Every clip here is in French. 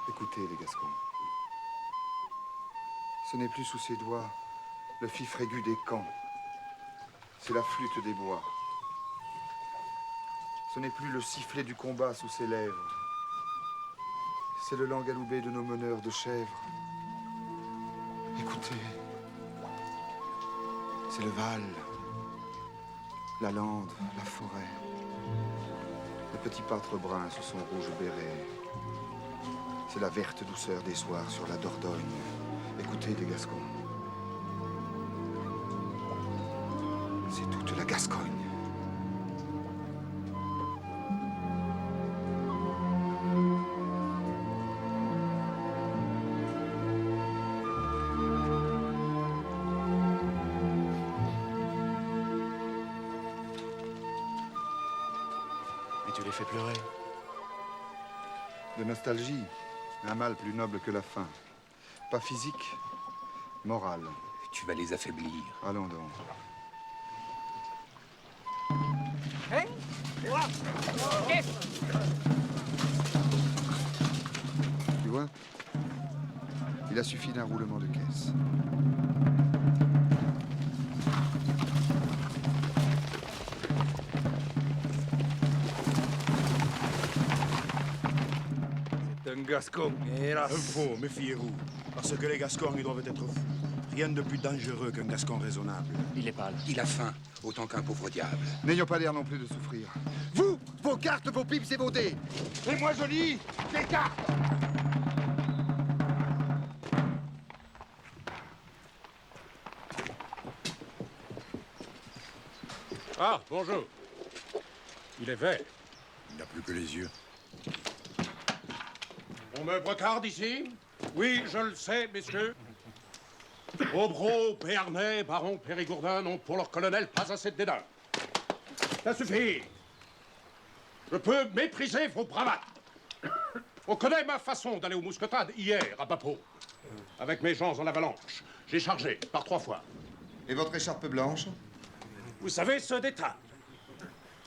Écoutez, les Gascons. Ce n'est plus sous ses doigts le fif aigu des camps. C'est la flûte des bois. Ce n'est plus le sifflet du combat sous ses lèvres. C'est le langaloubet de nos meneurs de chèvres. Écoutez. C'est le Val, la lande, la forêt. Le petit pâtre brun sous son rouge béret. C'est la verte douceur des soirs sur la Dordogne. Écoutez, les Gascons. C'est toute la Gascogne. Et tu les fais pleurer. De nostalgie, un mal plus noble que la faim. Pas physique, moral. Tu vas les affaiblir. Allons donc. Hein? Tu vois? Il a suffi d'un roulement de caisse. C'est un Gascon, hélas. Un faux, méfiez-vous. Parce que les Gascons, ils doivent être fous. Rien de plus dangereux qu'un Gascon raisonnable. Il est pâle. Il a faim, autant qu'un pauvre diable. N'ayons pas l'air non plus de souffrir. Vous, vos cartes, vos pips et vos dés. Et moi, je lis des cartes. Ah, bonjour. Il est vert. Il n'a plus que les yeux. On me brocarde ici? Oui, je le sais, messieurs. Aubrac, Béarnais, baron Périgourdin n'ont pour leur colonel pas assez de dédain. Ça suffit. Je peux mépriser vos bravades. On connaît ma façon d'aller aux mousquetades hier à Bapeau. Avec mes gens en avalanche. J'ai chargé par 3 fois. Et votre écharpe blanche? Vous savez ce détail.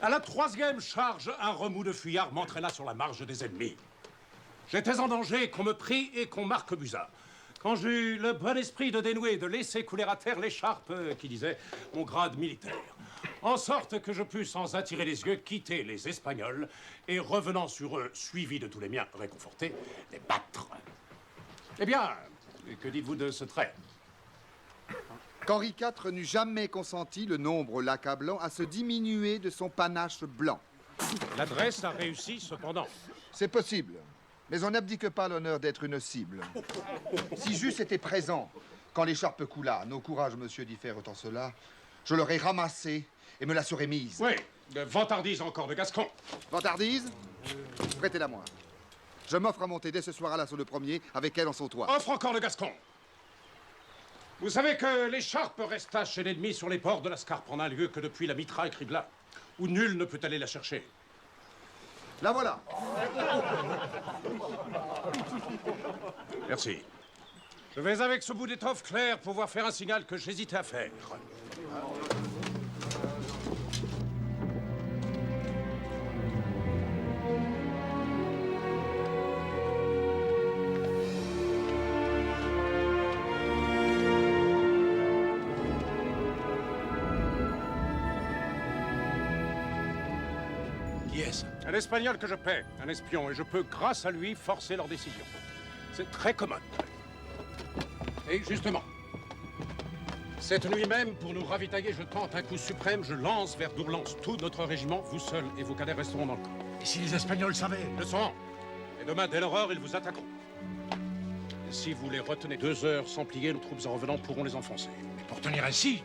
À la 3e charge, un remous de fuyards m'entraîna sur la marge des ennemis. J'étais en danger qu'on me prie et qu'on m'arquebusa. Quand j'eus le bon esprit de dénouer, de laisser couler à terre l'écharpe qui disait mon grade militaire. En sorte que je pus, sans attirer les yeux, quitter les Espagnols et, revenant sur eux, suivi de tous les miens réconfortés, les battre. Eh bien, que dites-vous de ce trait? Qu'Henri IV n'eût jamais consenti, le nombre l'accablant, à se diminuer de son panache blanc. L'adresse a réussi, cependant. C'est possible, mais on n'abdique pas l'honneur d'être une cible. Si j'eusse été présent quand l'écharpe coula, nos courages, monsieur, diffèrent en cela, je l'aurais ramassée et me la serais mise. Oui, de vantardise encore de Gascon. Vantardise? Prêtez-la moi. Je m'offre à monter dès ce soir à l'assaut le premier, avec elle en son toit. Offre encore le Gascon. Vous savez que l'écharpe resta chez l'ennemi sur les bords de la Scarpe en un lieu que depuis la mitraille cribla, où nul ne peut aller la chercher. La voilà. Merci. Je vais avec ce bout d'étoffe clair pouvoir faire un signal que j'hésitais à faire. Qui est-ce? Un Espagnol que je paie, un espion, et je peux, grâce à lui, forcer leur décision. C'est très commode. Et justement, cette nuit même, pour nous ravitailler, je tente un coup suprême, je lance vers Dourlens tout notre régiment, vous seuls et vos cadets resteront dans le camp. Et si les Espagnols savaient? Le sang. Et demain, dès l'aurore, ils vous attaqueront. Et si vous les retenez 2 heures sans plier, nos troupes en revenant pourront les enfoncer. Mais pour tenir ainsi,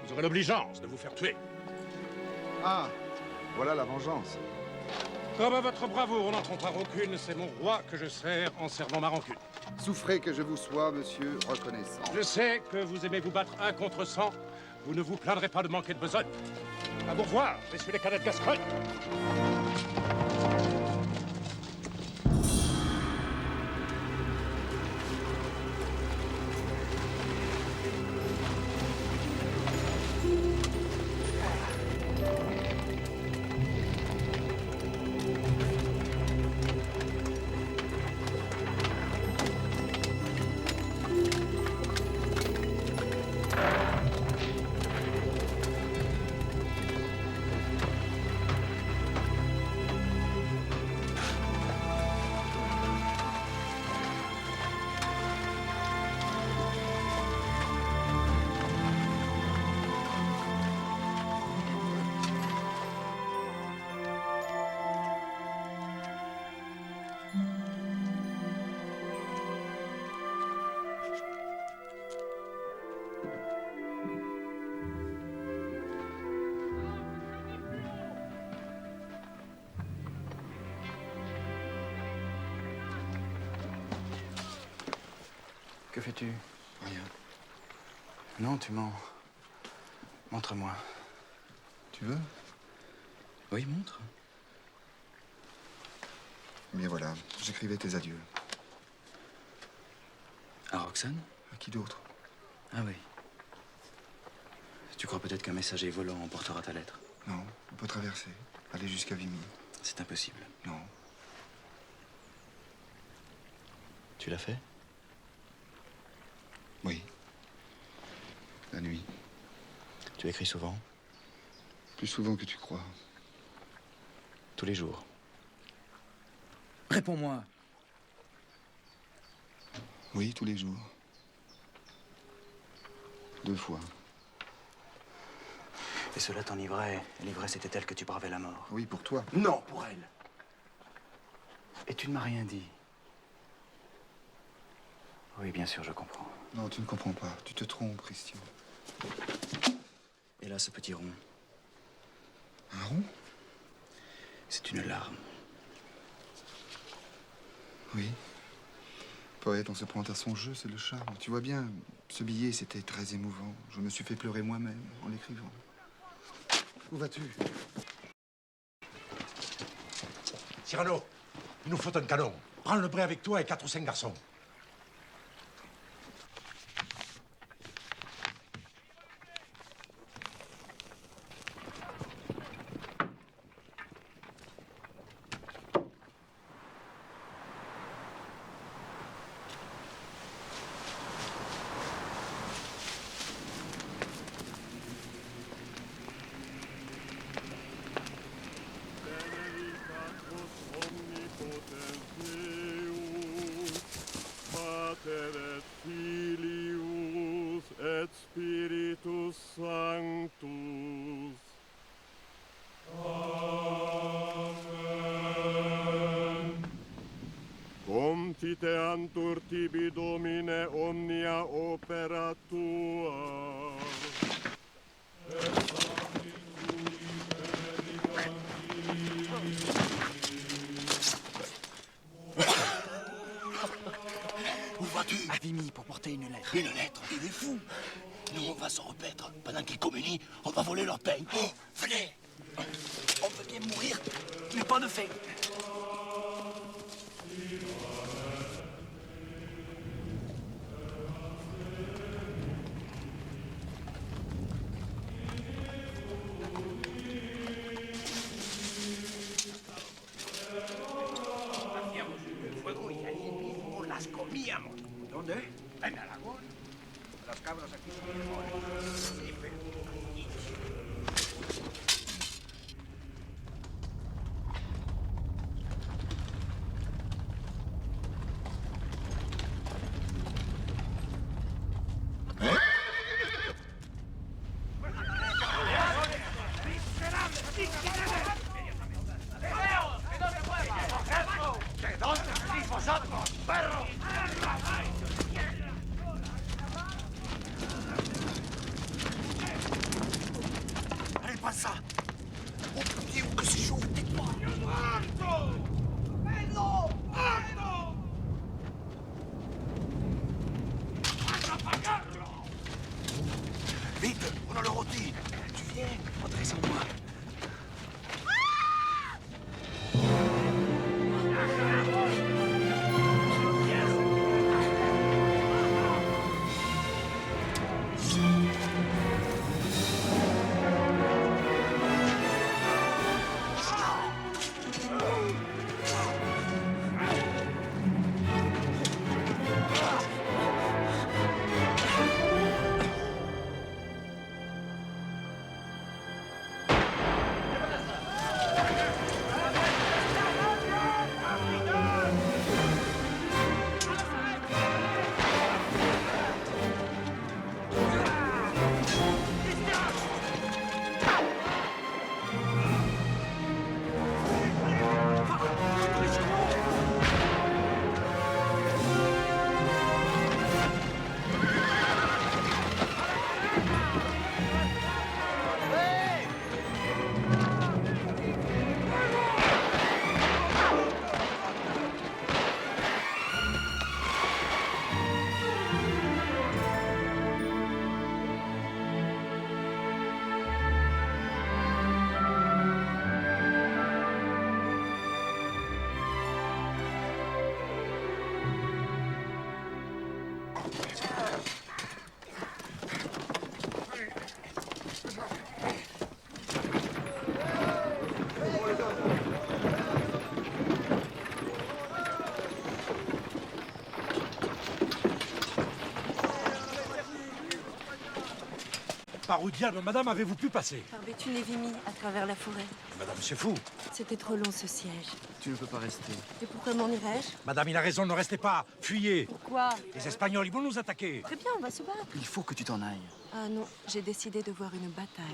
Vous aurez l'obligeance de vous faire tuer. Ah, voilà la vengeance. Comme à votre bravoure, on n'en trompera aucune, c'est mon roi que je sers en servant ma rancune. Souffrez que je vous sois, monsieur, reconnaissant. Je sais que vous aimez vous battre 1 contre 100. Vous ne vous plaindrez pas de manquer de besogne. À vous revoir, messieurs les cadets de Gascogne. Que fais-tu? Rien. Non, tu mens. Montre-moi. Tu veux? Oui, montre. Bien voilà, j'écrivais tes adieux. À Roxane? À qui d'autre? Ah oui. Tu crois peut-être qu'un messager volant emportera ta lettre? Non, on peut traverser. Aller jusqu'à Vimy. C'est impossible. Non. Tu l'as fait? Oui. La nuit. Tu écris souvent? Plus souvent que tu crois. Tous les jours? Réponds-moi. Oui, tous les jours. 2 fois. Et cela t'enivrait. L'ivresse était telle que tu bravais la mort. Oui, pour toi. Non, pour elle. Et tu ne m'as rien dit. Oui, bien sûr, je comprends. Non, tu ne comprends pas. Tu te trompes, Christian. Et là, ce petit rond. Un rond? C'est une larme. Oui. Poète, on se prend à son jeu, c'est le charme. Tu vois bien, ce billet, c'était très émouvant. Je me suis fait pleurer moi-même en l'écrivant. Où vas-tu? Cyrano, il nous faut un canon. Prends le bray avec toi et 4 ou 5 garçons. Confiteantur tibi Domine omnia opera tua. Où vas-tu? À Vimy pour porter une lettre. Une lettre? Il est fou. Nous, on va s'en repaître. Pendant qu'ils communient, on va voler leur pain. Oh, venez. On peut bien mourir, mais pas de faim. Las comíamos. ¿Dónde? En Aragón. Las cabras aquí son mejores. Sí, pero... Vite, on a le rôti. Tu viens? Entrez sans moi. Par où diable, madame, avez-vous pu passer? Par Béthune et Vimy, à travers la forêt. Madame, c'est fou. C'était trop long, ce siège. Tu ne peux pas rester. Et pourquoi m'en irais-je? Madame, il a raison, ne restez pas. Fuyez. Pourquoi? Les Espagnols, ils vont nous attaquer. Très bien, on va se battre. Il faut que tu t'en ailles. Ah non, j'ai décidé de voir une bataille.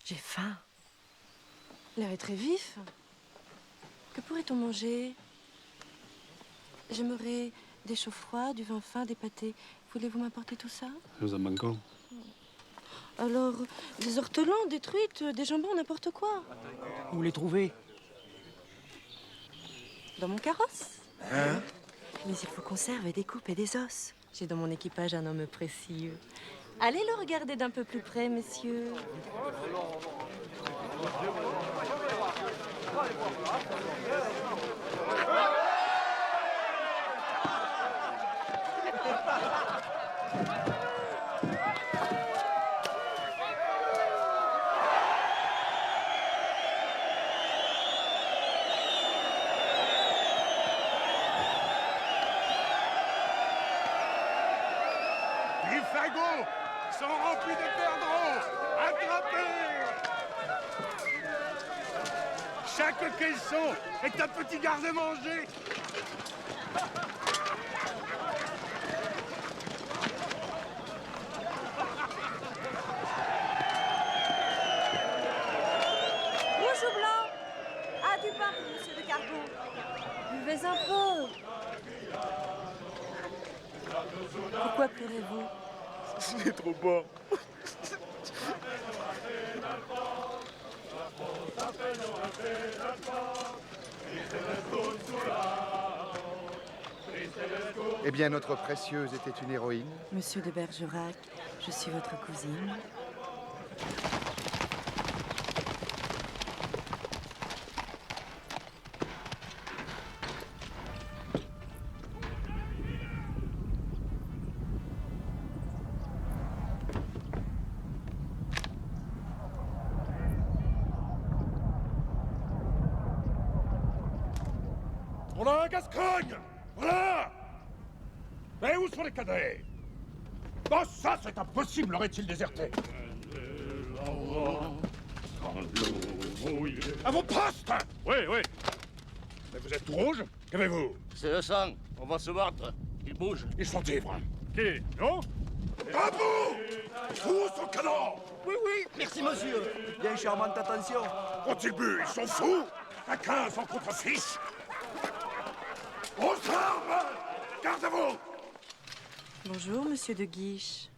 J'ai faim. L'air est très vif. Que pourrait-on manger? J'aimerais des chauds froids, du vin fin, des pâtés. Voulez-vous m'apporter tout ça? Nous en manquons. Alors, des ortolans, des truites, des jambons, n'importe quoi. Où les trouver? Dans mon carrosse. Hein? Mais il faut conserver des coupes et des os. J'ai dans mon équipage un homme précieux. Allez le regarder d'un peu plus près, messieurs. Les fagots sont remplis de perdreaux. Attrapez! Chaque caisson est un petit garde-manger. Rouge ou blanc? Ah, du pain pour monsieur de Cargo. Buvez un peu. Pourquoi pleurez-vous? C'est trop bon. Eh bien, notre précieuse était une héroïne. Monsieur de Bergerac, je suis votre cousine. Voilà, Gascogne! Voilà! Mais où sont les cadets? Oh, ça, c'est impossible, aurait-il déserté? À vos postes! Oui, oui. Mais vous êtes tout rouge? Qu'avez-vous? C'est le sang. On va se battre. Il bouge. Ils sont ivres. Qui? Non? À bout! Tous au canon! Oui, oui. Merci, monsieur. Bien charmante attention. Ont-ils bu? Ils sont fous! À 15 en contre-fiche! Aux armes! Gardez-vous! Bonjour, monsieur de Guiche.